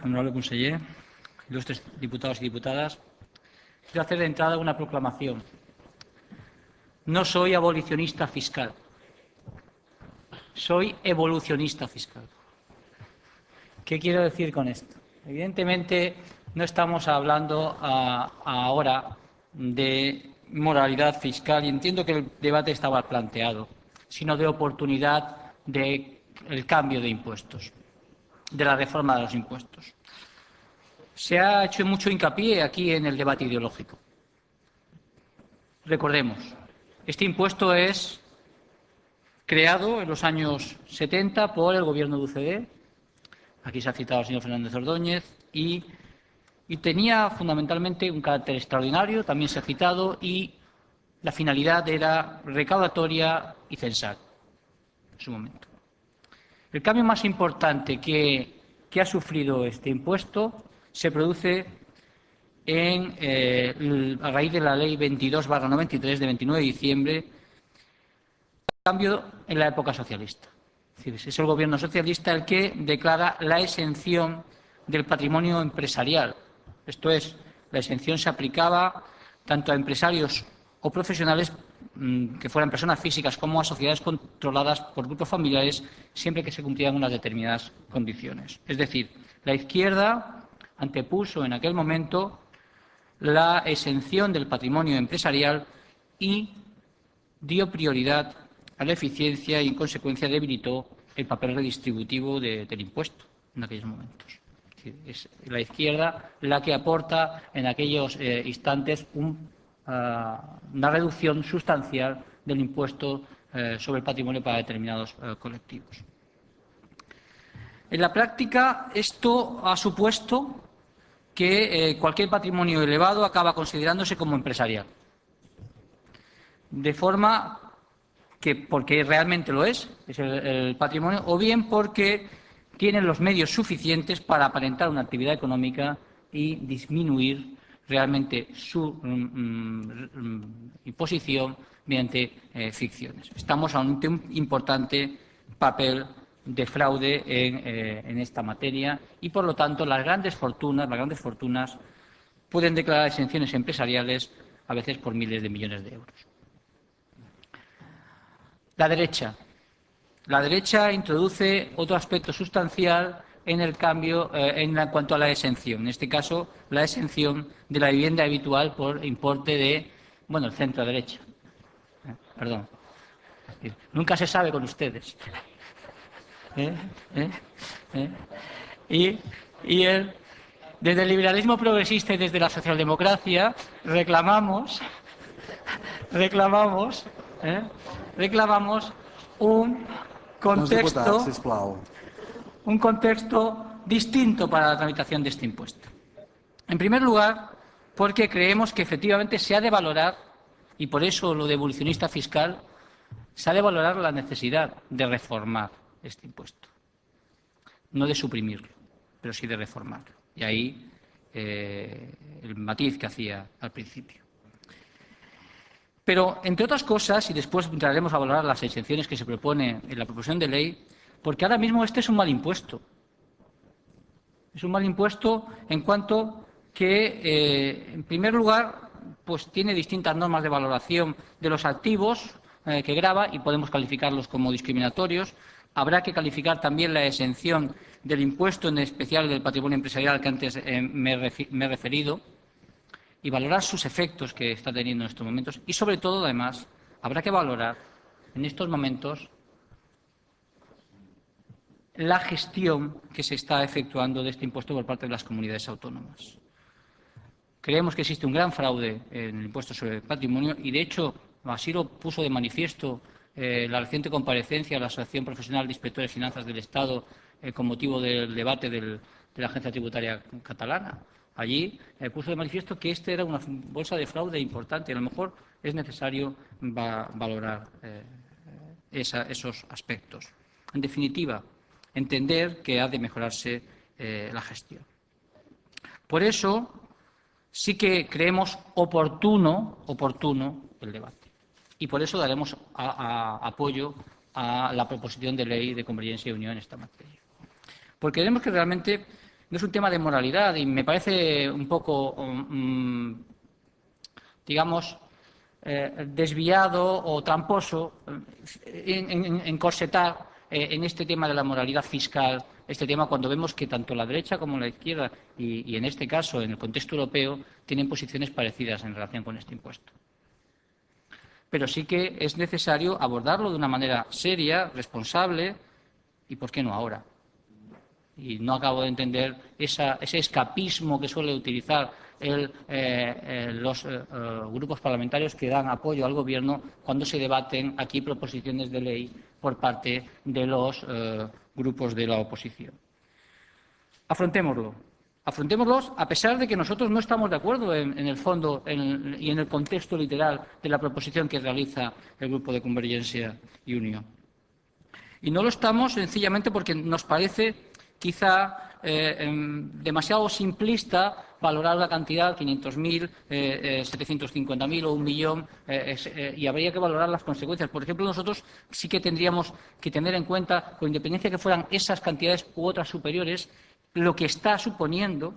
Honorable conseller, ilustres diputados y diputadas, quiero hacer de entrada una proclamación. No soy abolicionista fiscal, soy evolucionista fiscal. ¿Qué quiero decir con esto? Evidentemente, no estamos hablando ahora de moralidad fiscal, y entiendo que el debate estaba planteado, sino de oportunidad del cambio de impuestos, de la reforma de los impuestos. Se ha hecho mucho hincapié aquí en el debate ideológico. Recordemos, este impuesto es creado en los años 70 por el Gobierno de UCD, aquí se ha citado al señor Fernández Ordóñez, y tenía fundamentalmente un carácter extraordinario, también se ha citado, y la finalidad era recaudatoria y censal en su momento. El cambio más importante que ha sufrido este impuesto se produce a raíz de la Ley 22/93 de 29 de diciembre, cambio en la época socialista. Es decir, es el Gobierno socialista el que declara la exención del patrimonio empresarial. Esto es, la exención se aplicaba tanto a empresarios o profesionales que fueran personas físicas como a sociedades controladas por grupos familiares, siempre que se cumplieran unas determinadas condiciones. Es decir, la izquierda antepuso en aquel momento la exención del patrimonio empresarial y dio prioridad a la eficiencia y, en consecuencia, debilitó el papel redistributivo del impuesto en aquellos momentos. Es la izquierda la que aporta en aquellos instantes una reducción sustancial del impuesto sobre el patrimonio para determinados colectivos. En la práctica, esto ha supuesto que cualquier patrimonio elevado acaba considerándose como empresarial. De forma que, porque realmente lo es el patrimonio, o bien porque tienen los medios suficientes para aparentar una actividad económica y disminuir realmente su imposición mediante ficciones. Estamos ante un importante papel de fraude en esta materia y, por lo tanto, las grandes fortunas pueden declarar exenciones empresariales a veces por miles de millones de euros. La derecha introduce otro aspecto sustancial en el cambio en cuanto a la exención. En este caso, la exención de la vivienda habitual por importe de, el centro-derecha. Perdón. Nunca se sabe con ustedes. Desde el liberalismo progresista y desde la socialdemocracia reclamamos un contexto distinto para la tramitación de este impuesto. En primer lugar, porque creemos que efectivamente se ha de valorar, y por eso lo de evolucionista fiscal, se ha de valorar la necesidad de reformar este impuesto. No de suprimirlo, pero sí de reformarlo. Y ahí el matiz que hacía al principio. Pero, entre otras cosas, y después entraremos a valorar las exenciones que se propone en la proposición de ley, porque ahora mismo este es un mal impuesto. Es un mal impuesto en cuanto que, en primer lugar, pues tiene distintas normas de valoración de los activos que grava y podemos calificarlos como discriminatorios. Habrá que calificar también la exención del impuesto, en especial del patrimonio empresarial que antes me he referido, y valorar sus efectos que está teniendo en estos momentos. Y, sobre todo, además, habrá que valorar en estos momentos la gestión que se está efectuando de este impuesto por parte de las comunidades autónomas. Creemos que existe un gran fraude en el impuesto sobre el patrimonio y, de hecho, así lo puso de manifiesto la reciente comparecencia de la Asociación Profesional de Inspectores de Finanzas del Estado con motivo del debate de la Agencia Tributaria Catalana. Allí puso de manifiesto que esta era una bolsa de fraude importante y a lo mejor es necesario valorar esos aspectos. En definitiva, entender que ha de mejorarse la gestión. Por eso, sí que creemos oportuno el debate. Y por eso daremos apoyo a la proposición de ley de Convergencia y Unión en esta materia. Porque creemos que realmente no es un tema de moralidad y me parece un poco, digamos, desviado o tramposo encorsetar en este tema de la moralidad fiscal, este tema cuando vemos que tanto la derecha como la izquierda y en este caso en el contexto europeo tienen posiciones parecidas en relación con este impuesto. Pero sí que es necesario abordarlo de una manera seria, responsable y, ¿por qué no ahora? Y no acabo de entender ese escapismo que suele utilizar los grupos parlamentarios que dan apoyo al Gobierno cuando se debaten aquí proposiciones de ley por parte de los grupos de la oposición. Afrontémoslo. Afrontémoslos a pesar de que nosotros no estamos de acuerdo en el fondo y en el contexto literal de la proposición que realiza el Grupo de Convergencia y Unión. Y no lo estamos sencillamente porque nos parece quizá demasiado simplista valorar la cantidad, 500.000, 750.000 o 1 millón, y habría que valorar las consecuencias. Por ejemplo, nosotros sí que tendríamos que tener en cuenta, con independencia que fueran esas cantidades u otras superiores, lo que está suponiendo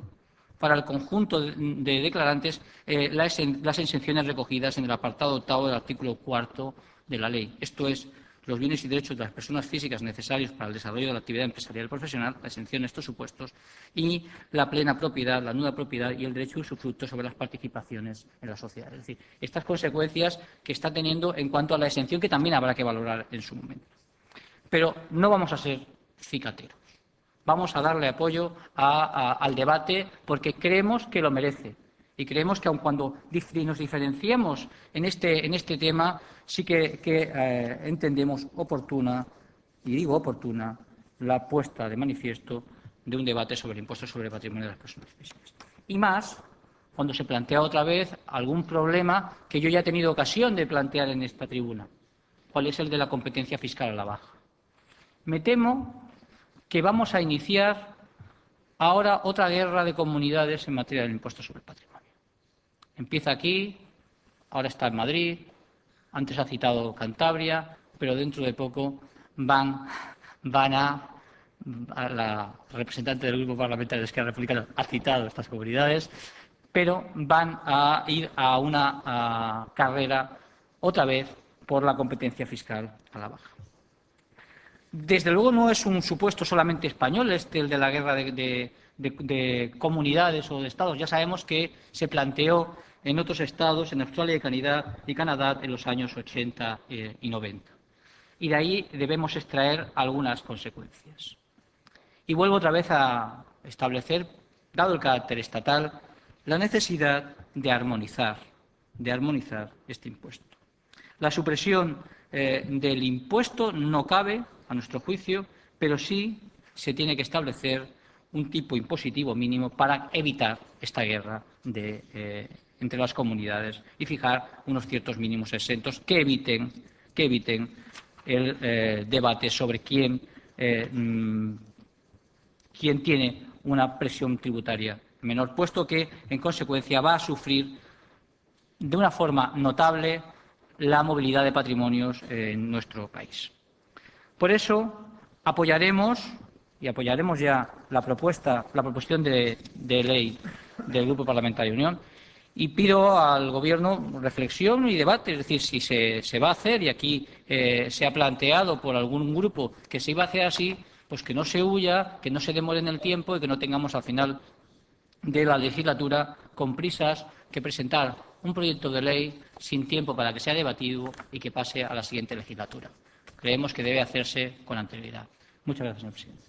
para el conjunto de declarantes las exenciones recogidas en el apartado 8º del artículo 4 de la ley. Esto es, los bienes y derechos de las personas físicas necesarios para el desarrollo de la actividad empresarial y profesional, la exención de estos supuestos, y la plena propiedad, la nuda propiedad y el derecho de usufructo sobre las participaciones en la sociedad. Es decir, estas consecuencias que está teniendo en cuanto a la exención, que también habrá que valorar en su momento. Pero no vamos a ser cicateros. Vamos a darle apoyo al debate porque creemos que lo merece. Y creemos que aun cuando nos diferenciemos en este tema, sí que entendemos oportuna, y digo oportuna, la puesta de manifiesto de un debate sobre impuestos sobre el patrimonio de las personas físicas. Y más cuando se plantea otra vez algún problema que yo ya he tenido ocasión de plantear en esta tribuna. ¿Cuál es el de la competencia fiscal a la baja? Me temo que vamos a iniciar ahora otra guerra de comunidades en materia del impuesto sobre el patrimonio. Empieza aquí, ahora está en Madrid, antes ha citado Cantabria, pero dentro de poco van a la representante del Grupo Parlamentario de Esquerra Republicana ha citado estas comunidades, pero van a ir a una carrera otra vez por la competencia fiscal a la baja. Desde luego no es un supuesto solamente español el de la guerra de comunidades o de estados. Ya sabemos que se planteó en otros estados, en Australia y Canadá, en los años 80 y 90. Y de ahí debemos extraer algunas consecuencias. Y vuelvo otra vez a establecer, dado el carácter estatal, la necesidad de armonizar este impuesto. La supresión del impuesto no cabe, a nuestro juicio, pero sí se tiene que establecer un tipo impositivo mínimo para evitar esta guerra entre las comunidades y fijar unos ciertos mínimos exentos que eviten el debate sobre quién tiene una presión tributaria menor, puesto que, en consecuencia, va a sufrir de una forma notable la movilidad de patrimonios en nuestro país. Por eso apoyaremos ya la proposición de ley del Grupo Parlamentario Unión y pido al Gobierno reflexión y debate, es decir, si se va a hacer, y aquí se ha planteado por algún grupo que se iba a hacer así, pues que no se huya, que no se demore en el tiempo y que no tengamos al final de la legislatura con prisas que presentar un proyecto de ley sin tiempo para que sea debatido y que pase a la siguiente legislatura. Creemos que debe hacerse con anterioridad. Muchas gracias, señor presidente.